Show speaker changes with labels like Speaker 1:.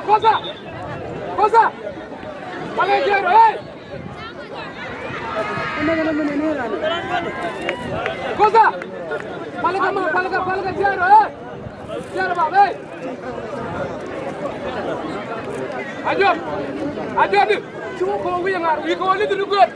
Speaker 1: Koza. Koza. Koza. Palaka jero, Jero baba, Ajo. Cuma kau yang ngaruh, kau ni tu good.